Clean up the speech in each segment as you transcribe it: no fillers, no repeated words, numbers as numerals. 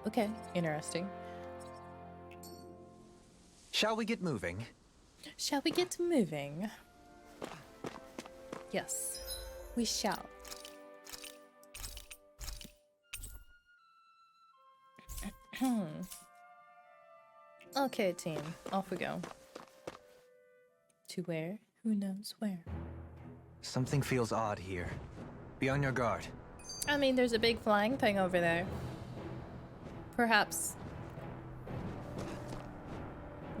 Okay, interesting. Shall we get moving? Shall we get moving? Yes, we shall. Okay, team, off we go. To where? Who knows where? Something feels odd here. Be on your guard. I mean, there's a big flying thing over there. Perhaps.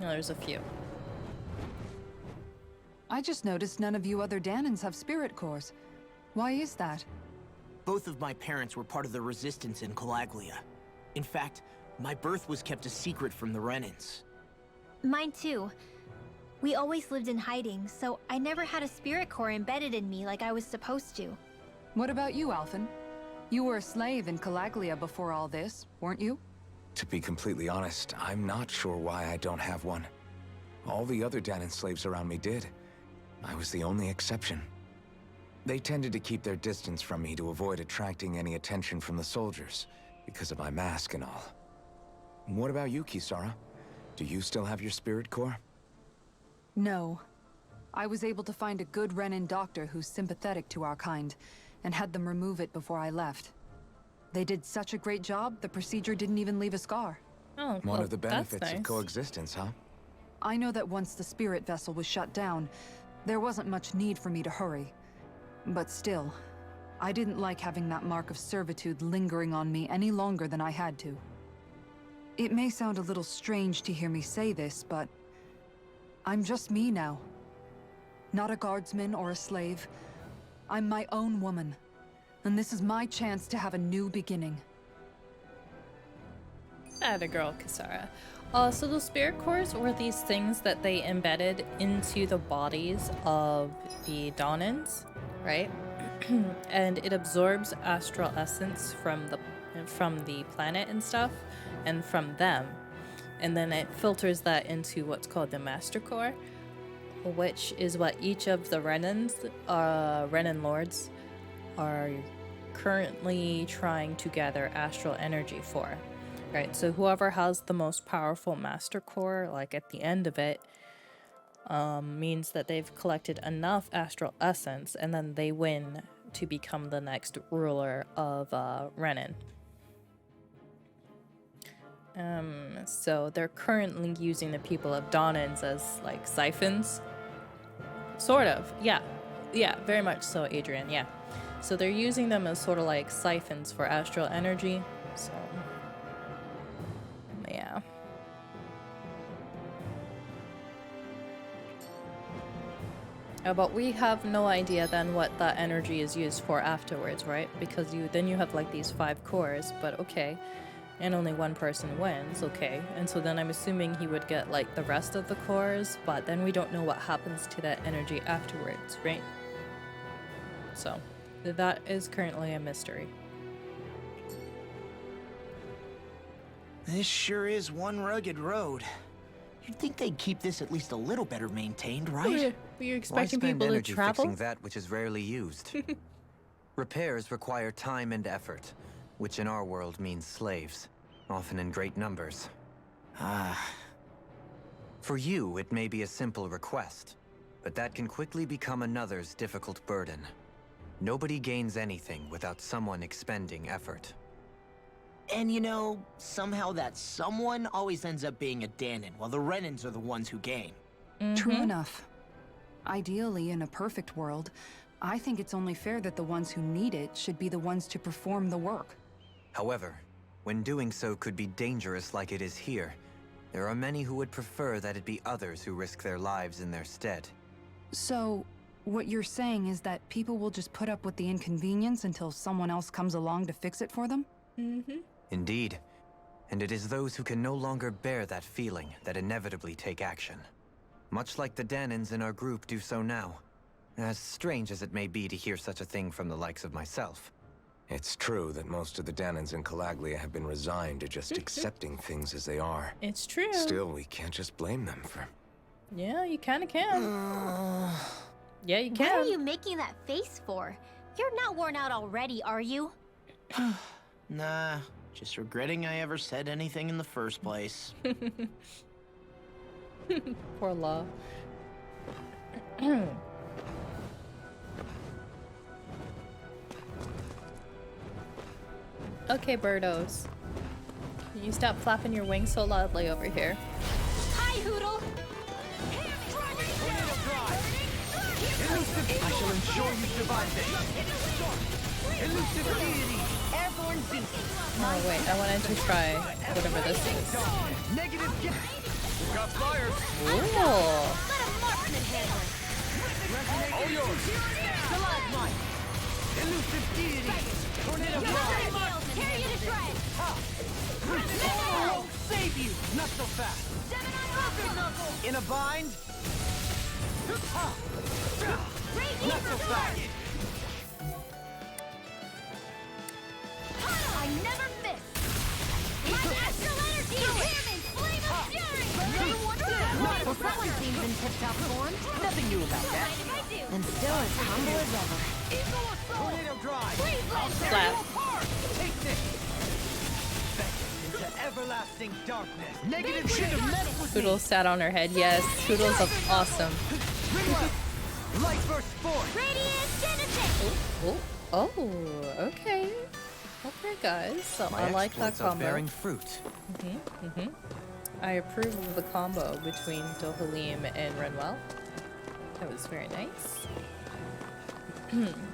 No, there's a few. I just noticed none of you other Danans have spirit cores. Why is that? Both of my parents were part of the resistance in Calaglia. In fact, my birth was kept a secret from the Renans. Mine too. We always lived in hiding, so I never had a spirit core embedded in me like I was supposed to. What about you, Alphen? You were a slave in Calaglia before all this, weren't you? To be completely honest, I'm not sure why I don't have one. All the other Danan slaves around me did. I was the only exception. They tended to keep their distance from me to avoid attracting any attention from the soldiers, because of my mask and all. What about you, Kisara? Do you still have your spirit core? No. I was able to find a good Renan doctor who's sympathetic to our kind, and had them remove it before I left. They did such a great job, the procedure didn't even leave a scar. Oh, One well, of the that's benefits nice. of coexistence, huh? I know that once the spirit vessel was shut down, there wasn't much need for me to hurry. But still, I didn't like having that mark of servitude lingering on me any longer than I had to. It may sound a little strange to hear me say this, but I'm just me now. Not a guardsman or a slave. I'm my own woman. And this is my chance to have a new beginning. Atta girl, Kisara. So those spirit cores were these things that they embedded into the bodies of the Dawnans, right? And it absorbs astral essence from the planet and stuff, and from them. And then it filters that into what's called the Master Core, which is what each of the Renan Lords are currently trying to gather astral energy for. Right, so whoever has the most powerful Master Core, like at the end of it, means that they've collected enough astral essence, and then they win to become the next ruler of Renan. So they're currently using the people of Dawnans as like siphons. Sort of, yeah. Yeah, very much so, Adrian, yeah. So they're using them as sort of like siphons for astral energy, so yeah. But we have no idea then what that energy is used for afterwards, right? Because you have like these 5 cores, but okay. And only one person wins, okay. And so then I'm assuming he would get like the rest of the cores, but then we don't know what happens to that energy afterwards, right? So that is currently a mystery. This sure is one rugged road. You'd think they'd keep this at least a little better maintained, right? Were you Why expecting spend people to energy travel? fixing that which is rarely used? Repairs require time and effort, which in our world means slaves, often in great numbers. For you, it may be a simple request, but that can quickly become another's difficult burden. Nobody gains anything without someone expending effort. And you know, somehow that someone always ends up being a Danan, while the Renans are the ones who gain. True enough. Ideally, in a perfect world, I think it's only fair that the ones who need it should be the ones to perform the work. However, when doing so could be dangerous like it is here, there are many who would prefer that it be others who risk their lives in their stead. So, what you're saying is that people will just put up with the inconvenience until someone else comes along to fix it for them? Indeed. And it is those who can no longer bear that feeling that inevitably take action. Much like the Danans in our group do so now. As strange as it may be to hear such a thing from the likes of myself. It's true that most of the Danans in Calaglia have been resigned to just accepting things as they are. It's true. Still, we can't just blame them for... Yeah, you kinda can. Yeah, you What can. are you making that face for? You're not worn out already, are you? Nah, Just regretting I ever said anything in the first place. Poor Law. Okay, birdos. Can you stop flapping your wings so loudly over here? Hi, Hoodle! I shall ensure you survive this. Elusive deity! Airborne beast! Oh wait, I wanted to try whatever this is. Negative gift! Got fire! Ooh. Let a marksman handle it. All yours! Stalagmite! Elusive deity! Tornado blast! Tear you to shreds! Oh, save you! Not so fast! In a bind? Not so fast! I never miss! My astral energy! Hammond's flame of fury! Well, someone seems in tip-top form. Nothing new about that. Mind if I do? And still as humble as ever. Tornado drive! Slap. Take this! Into everlasting darkness! Negative should have met with Poodle sat on her head. Yes, Poodle's awesome. Light burst forth! Radiant Genesis! Oh, okay. Okay, guys. So My I like that exploits are combo. bearing fruit. I approve of the combo between Dohalim and Renwell. That was very nice.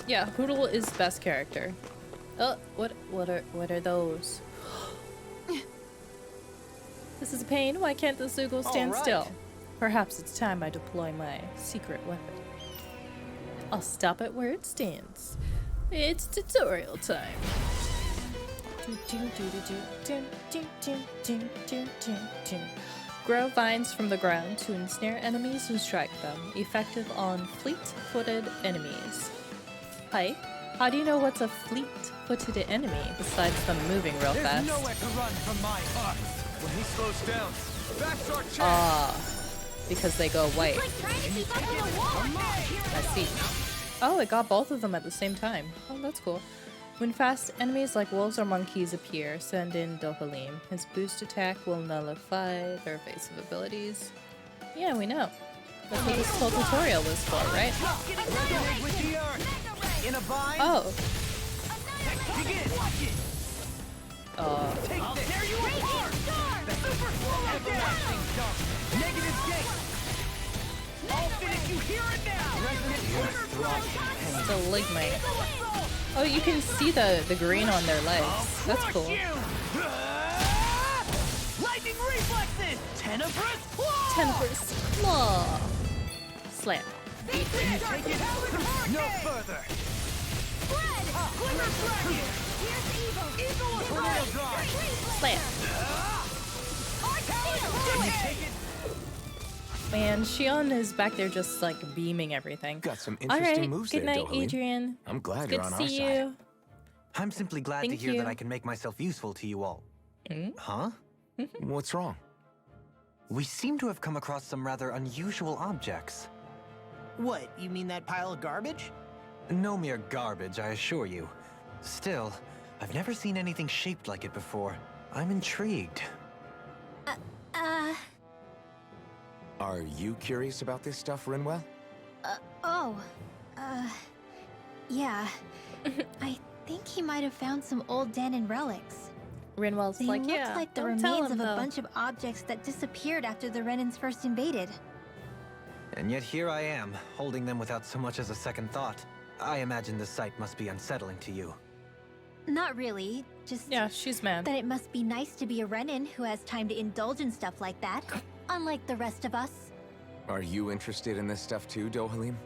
Yeah, Poodle is best character. Oh, what are those? This is a pain. Why can't the Zoogle stand All right. still? Perhaps it's time I deploy my secret weapon. I'll stop it where it stands. It's tutorial time. Grow vines from the ground to ensnare enemies and strike them. Effective on fleet-footed enemies. Hi. How do you know what's a fleet-footed enemy besides them moving real fast? nowhere to run from my heart! When he slows down, that's our chance! Ah, because they go white. Like trying to keep up with a wall! I see. Oh, it got both of them at the same time. Oh, that's cool. When fast enemies like wolves or monkeys appear, send in Dohalim. His boost attack will nullify their evasive abilities. Yeah, we know. That's what this whole tutorial was for, right? Resonate with the earth! In a bind? Oh. Begin! Watch it! Take this! There you are! Everlasting dark! Negative gate! I'll finish you here and now! Resonant Stalagmite. Oh, you can see the green on their legs. That's cool. Lightning reflexes! Tenebrous claw! Tenebrous Claw. Slam. Take it no further! Spread! Glimmer dragon! Here's evil! Tornado drive! Slam. Can you take it? Man, Shion is back there just like beaming everything. Got some All interesting right. moves Good there, night, Dohalim. Adrian. I'm glad Good you're on to our see side. you. I'm simply glad Thank to hear you. that I can make myself useful to you all. Huh? What's wrong? We seem to have come across some rather unusual objects. What, you mean that pile of garbage? No mere garbage, I assure you. Still, I've never seen anything shaped like it before. I'm intrigued. Are you curious about this stuff, Renwell? Yeah. I think he might have found some old Danon relics. Renwell's They like, looked yeah, like the don't tell remains him, of a though. bunch of objects that disappeared after the Renans first invaded. And yet here I am, holding them without so much as a second thought. I imagine the sight must be unsettling to you. Not really, just Yeah, she's mad. that it must be nice to be a Renan who has time to indulge in stuff like that, unlike the rest of us. Are you interested in this stuff too, Dohalim?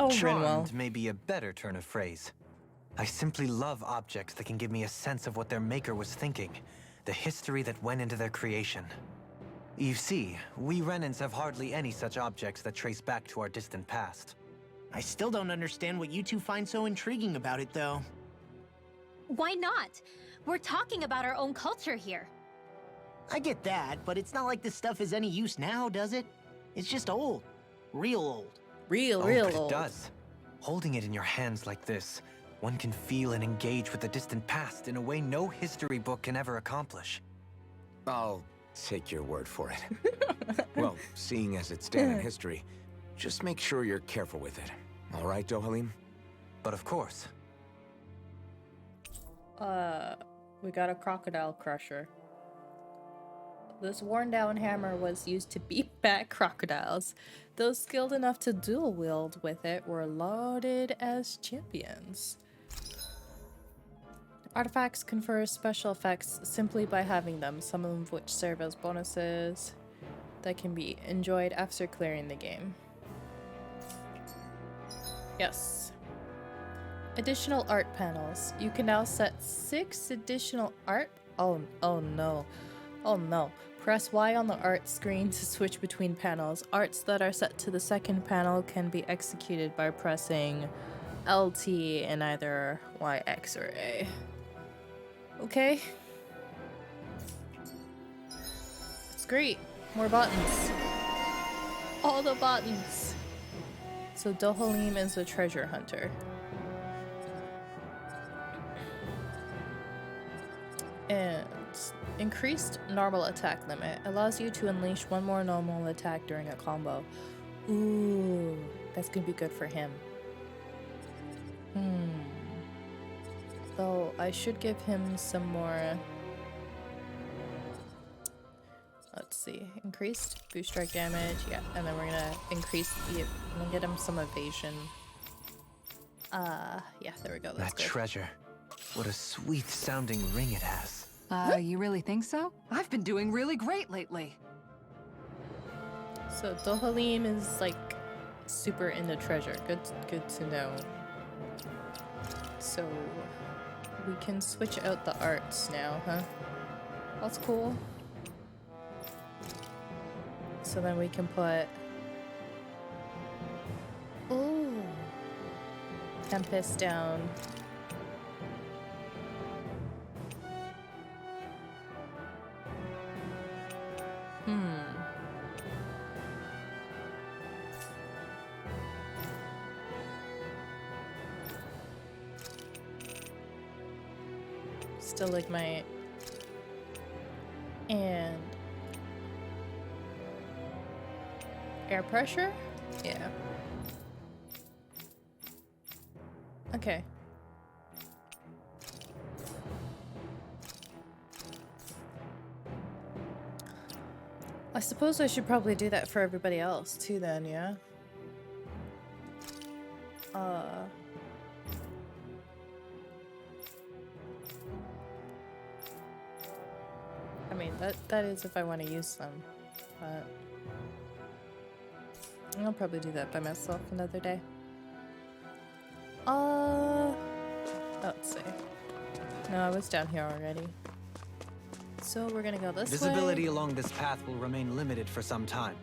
Oh, Renwell. Charmed may be a better turn of phrase. I simply love objects that can give me a sense of what their maker was thinking, the history that went into their creation. You see, we Renans have hardly any such objects that trace back to our distant past. I still don't understand what you two find so intriguing about it, though. Why not? We're talking about our own culture here. I get that, but it's not like this stuff is any use now, does it? It's just old. Real old. Real Oh, real but old. it does. Holding it in your hands like this, one can feel and engage with the distant past in a way no history book can ever accomplish. I'll take your word for it. Well, seeing as it's dead in history, just make sure you're careful with it. All right, Dohalim? But of course, We got a crocodile crusher. This worn down hammer was used to beat back crocodiles. Those skilled enough to dual wield with it were lauded as champions. Artifacts confer special effects simply by having them, some of which serve as bonuses that can be enjoyed after clearing the game. Yes. Additional art panels. You can now set 6 additional art. Oh no. Oh no. Press Y on the art screen to switch between panels. Arts that are set to the second panel can be executed by pressing LT in either Y, X, or A. Okay. It's great. More buttons. All the buttons. So Dohalim is a treasure hunter. And increased normal attack limit allows you to unleash one more normal attack during a combo. Ooh, that's gonna be good for him. Though I should give him some more. Let's see, increased boost strike damage, yeah, and then we're gonna increase we'll get him some evasion. Yeah, there we go. That's that good. treasure. What a sweet sounding ring it has. You really think so? I've been doing really great lately. So Dohalim is like super into treasure. Good to know. So we can switch out the arts now, huh? That's cool. So then we can put Tempest down. Stalagmite and air pressure? Yeah. Okay. I suppose I should probably do that for everybody else too then, yeah? I mean, that is if I want to use them, but I'll probably do that by myself another day. Let's see. No, I was down here already. So we're gonna go this way. Visibility along this path will remain limited for some time.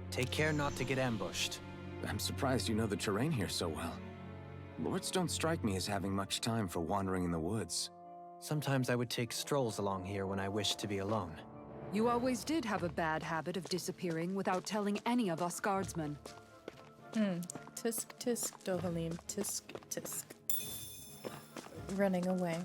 Take care not to get ambushed. I'm surprised you know the terrain here so well. Lords don't strike me as having much time for wandering in the woods. Sometimes I would take strolls along here when I wished to be alone. You always did have a bad habit of disappearing without telling any of us guardsmen. Tisk, tisk, Dohalim. Tisk, tisk. Running away.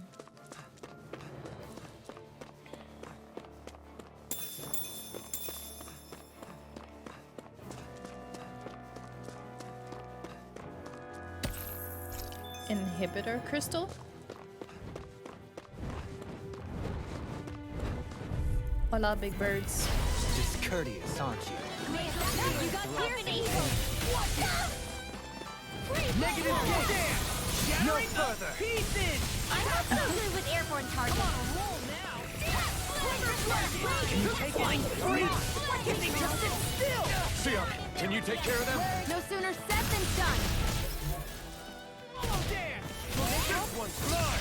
Inhibitor crystal? Hola, big birds. Discourteous, aren't you? You got tyranny! What the? Negative damn! No further! Pieces! I'm not so good with airborne targets. Can you take it? Free! Can they just sit still? Siak, can you take care of them? No sooner said than done. Oh, damn! This one's smart!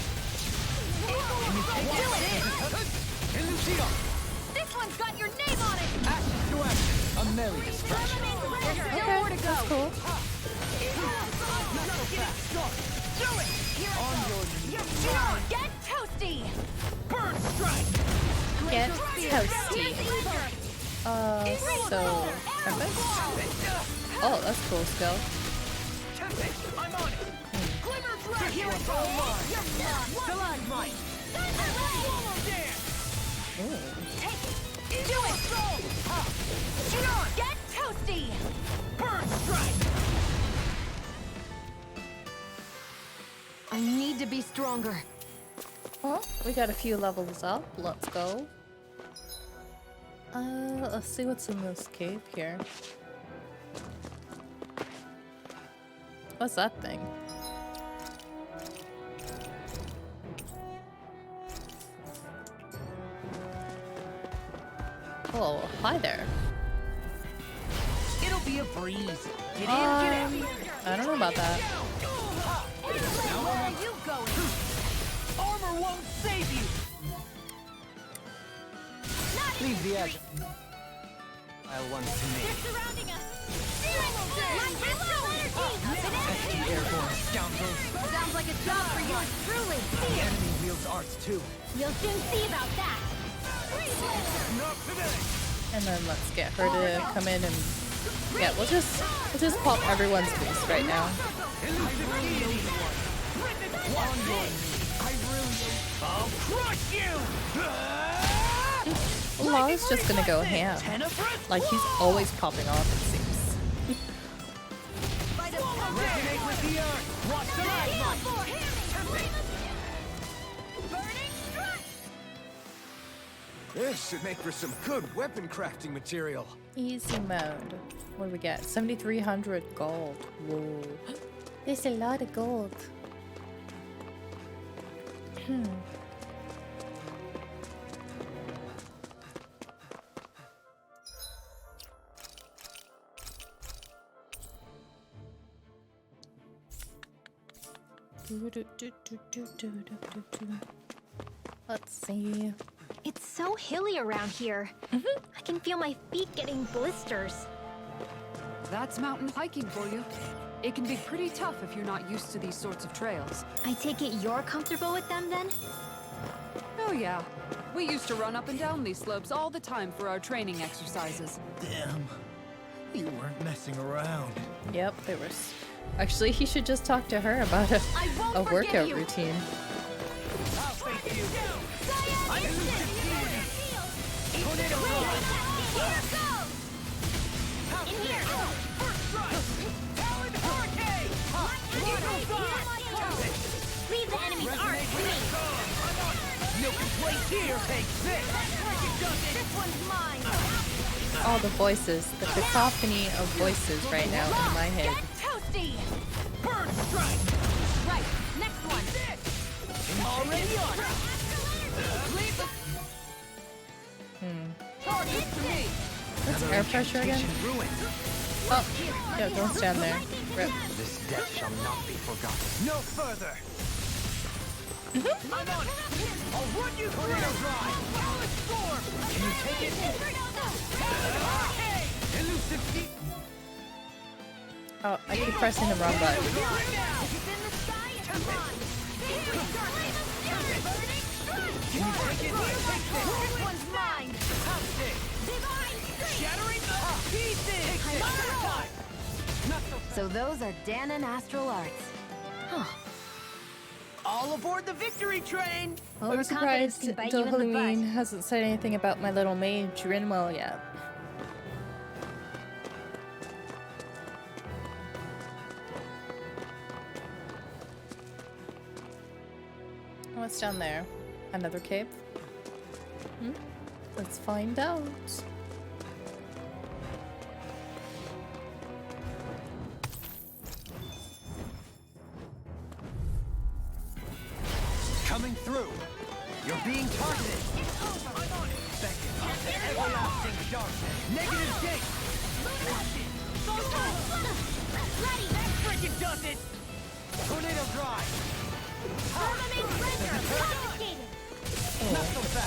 Do it! And Lucio! This one's got your name on it! Action to action! A merry distraction! There's still Okay, more to go. that's cool. Do it! Here I On go. your knees! Get toasty! Bird strike! Get toasty. So Tempest? Oh, that's cool skill. Tempest, I'm on it! Glimmer Here it goes! You're mine! Take it! Do it! Shoot on! Get toasty! Bird strike! I need to be stronger. Well, we got a few levels up. Let's go. Let's see what's in this cave here. What's that thing? Oh, hi there. It'll be a breeze. Get in, get out. I don't know about that. Where are you going? Armor won't save you. Leave the edge. I'll one to me. They're surrounding us! My astral energy! Airborne scoundrels. Sounds like a job for yours truly! The enemy wields arts too. You'll soon see about that! Not today. And then let's get her to come in and yeah, we'll just pop everyone's boost right now. I'll crush you. Law's just gonna go ham. Like he's always popping off, it seems. Resonate with the earth. Watch the light. This should make for some good weapon crafting material. Easy mode. What do we get? 7,300 gold. Whoa. There's a lot of gold. Let's see. It's so hilly around here. I can feel my feet getting blisters. That's mountain hiking for you. It can be pretty tough if you're not used to these sorts of trails. I take it you're comfortable with them then? Oh yeah. We used to run up and down these slopes all the time for our training exercises. Damn. You weren't messing around. Yep, there was. Actually, he should just talk to her about I won't a forgive workout you. routine. I'll face you. Leave the enemy's arc to me. No complaints here. Take this. This one's mine. All the voices, the cacophony of voices right now in my head. Get toasty. Bird strike. Right. Next one. Already on. Target to me. What's air pressure again? Ruined. Oh, yeah, don't stand there. Rip. This death shall not be forgotten. No further. I'm on it. I'll run you through. Tornado drive. Storm. Can you take it? Elusive deep. Oh, I keep pressing the wrong button. It's in the sky. It's mine. Can you take it? Take this. This one's mine. Divine strength. Shattering the pieces. Time. Not so fast. So those are Dan and Astral Arts. Huh. All aboard the victory train. I'm surprised Dohalueen hasn't said anything about my little mage Rinwell yet. What's down there? Another cave? Let's find out. Coming through. You're being targeted. I'm on it. Everlasting darkness. Negative gate. Ready. That frickin' does it. Tornado drive. Firmament render. Confiscated.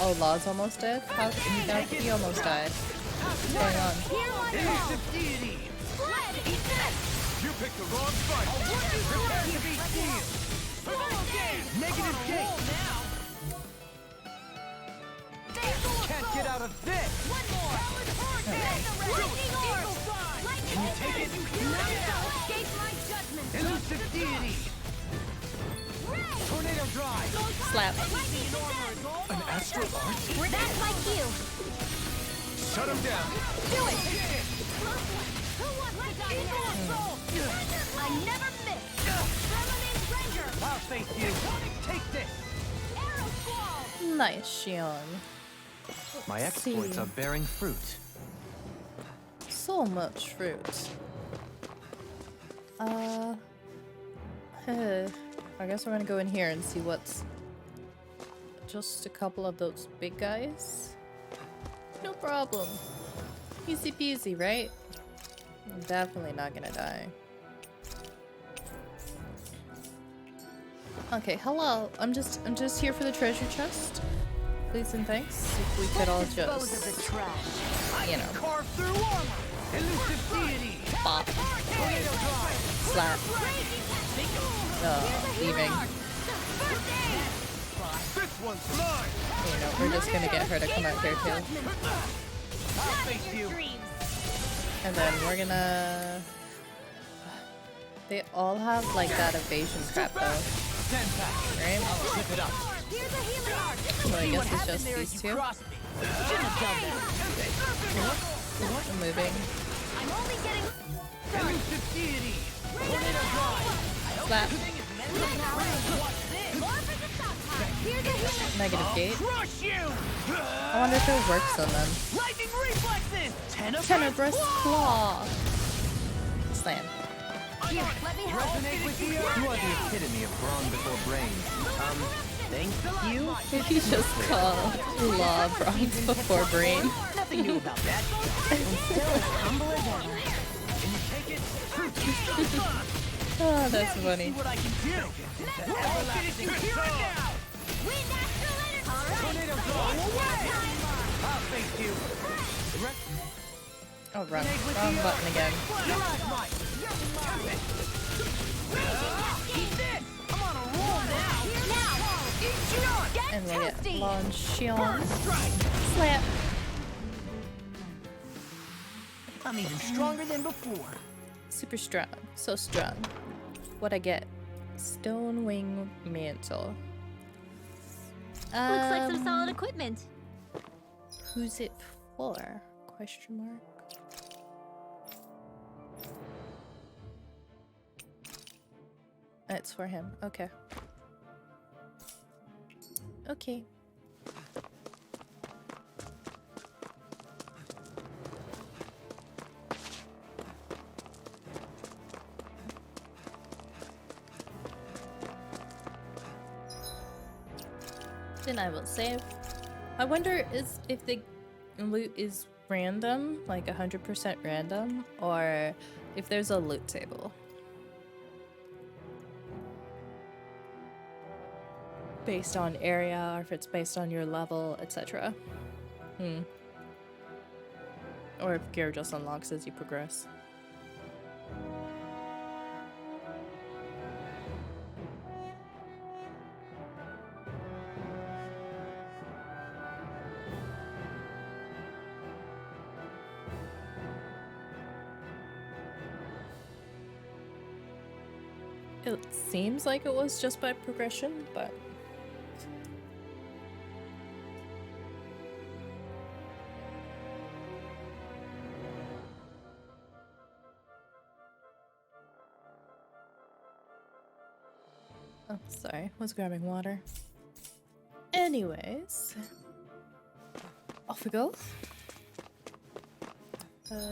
Oh, Law's almost dead? How no, he almost died. What's going on? Here one now. Elusive deity. Fled. Eat this. You picked the wrong fight. Prepare to be sealed. Negative gate. Can't get out of this. One more. Lightning orb. Lightning Can you take it? None shall escape my judgment. Elusive deity. Tornado drive. Slap. An astral art? That's like you. Shut him down! Do it. Who wants to die now? I never miss. Permanent Ranger. I'll face you. Take this. Arrow Squall. Nice, Shion. My Let's see. exploits are bearing fruit. So much fruit. I guess we're gonna go in here and see what's just a couple of those big guys. No problem. Easy peasy, right? I'm definitely not gonna die. Okay, hello. I'm just here for the treasure chest. Please and thanks. If we could all Dispose of the just, trash. you know, Carve through armor. Elusive deity. bop, Tornado drive. slap, leaving. This one's mine. You know, we're just gonna get her to come out here too. I'll face you. And then we're gonna... They all have like that evasion crap though, 10 pack. right? Zip it up. Here's a healing. So I guess it's just these two. Shouldn't have done that. I'm moving. I'm only getting Elusive deity. Tornado drive. Slap. more for the stockpile. Here's a healing. Negative gate. Crush you. I wonder if it works on them. Lightning reflexes. Tenebrous Claw. Slam. Here, let me help. Resonate with the You earth. are the epitome of brawn before brain. Thank you? Did he just call Law bronze before brain? Nothing new about that. Humble as ever. Can you take it? Oh, that's See funny. what I can do. Everlasting now. Wind astral energy. All right. Tornado drive. I'll face you. Oh, wrong button again. Mirage Might. Eat this. I'm on a roll now. Eat Shion. And we get toasty. Launchion. Strike. Slap. I'm even stronger than before. Super strong. So strong. What I get? Stone Wing Mantle. Looks like some solid equipment. Who's it for? Question mark. It's for him. Okay. Okay. Then I will save. I wonder if the loot is random, like 100% random, or if there's a loot table. Based on area, or if it's based on your level, etc. Or if gear just unlocks as you progress. It seems like it was just by progression, but... Oh, sorry. Was grabbing water. Anyways. Off we go. So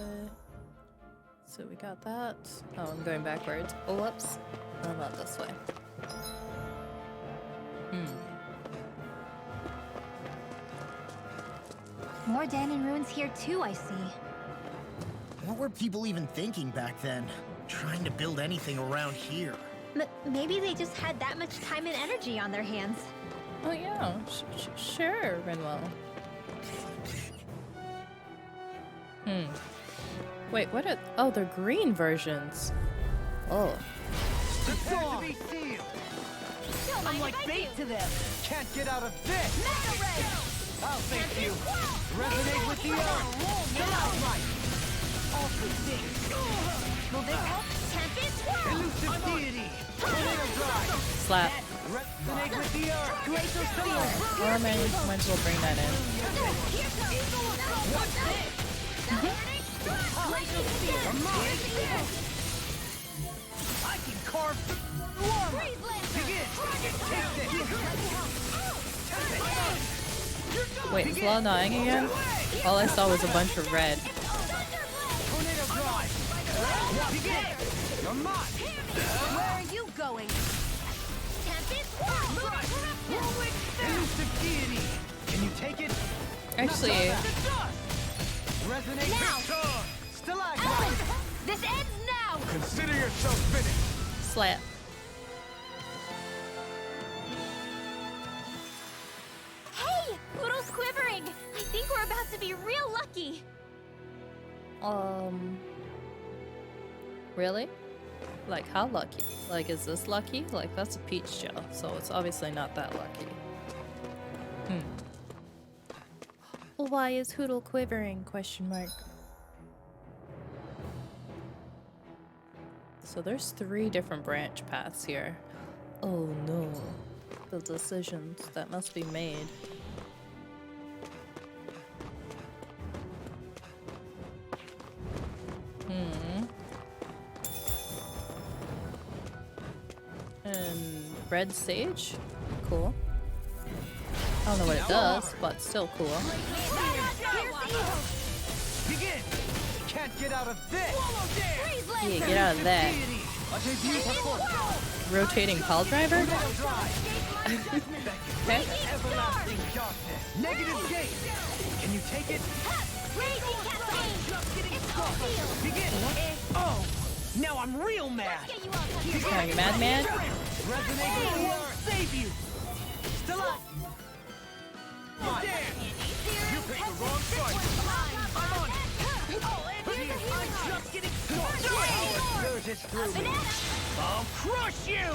we got that. Oh, I'm going backwards. Oh, whoops. No, not this way. More Danon ruins here too, I see. What were people even thinking back then? Trying to build anything around here. Maybe they just had that much time and energy on their hands. Oh yeah, sure, Renwell. Wait, what are... Oh, they're green versions. Oh. Prepare to be sealed. I'm like bait to them. Can't get out of this. Mega Ray! I'll face you. Resonate with the earth. Mirage Might. Alter things. Will this help? Tempest Swirl! Elusive deity. Tornado drive. Slap. Resonate with the earth. Glacial Steel. Or might as well bring that in. Glacial Steel. I can carve Freeze Lancer. Wait, is Law dying again? All I saw was a bunch of red. Tornado drive. Begin. You're mine. Where are you going? Tempest Elusive deity. Can you take it? Actually, Resonate Now. Victor. Stalagmite. Elements. This ends now. Consider yourself finished. slap. Hey, Poodle's quivering. I think we're about to be real lucky. Really? Like, how lucky? Like, is this lucky? Like, that's a peach gel, so it's obviously not that lucky. Well, why is Hootle quivering? Question mark. So there's 3 different branch paths here. Oh no. The decisions that must be made. And red sage? Cool. I don't know what it does, but still cool. Begin. Can't get out of this. Freeze Lancer. Yeah, get out of that. Rotating pile driver? Okay. Everlasting darkness. Negative gate. Can you take it? Raging Cascade. It's all field. Begin. Oh, now I'm real mad. Get you off of here. Are you mad, man? Resonate with the earth. Save you. Still up. You picked the wrong fight. I'm on it. I'm just getting started. Yours is through me. I'll crush you.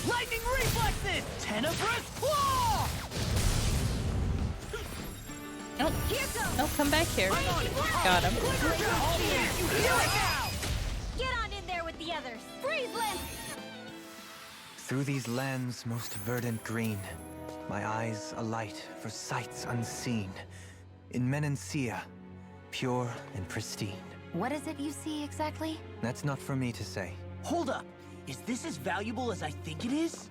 Lightning reflexes. Tenebrous claw. Nope. Nope, come back here. Got him. Get on in there with the others. Freeze Lancer. Through these lands most verdant green, my eyes alight for sights unseen. In Menancia, pure and pristine. What is it you see exactly? That's not for me to say. Hold up. Is this as valuable as I think it is?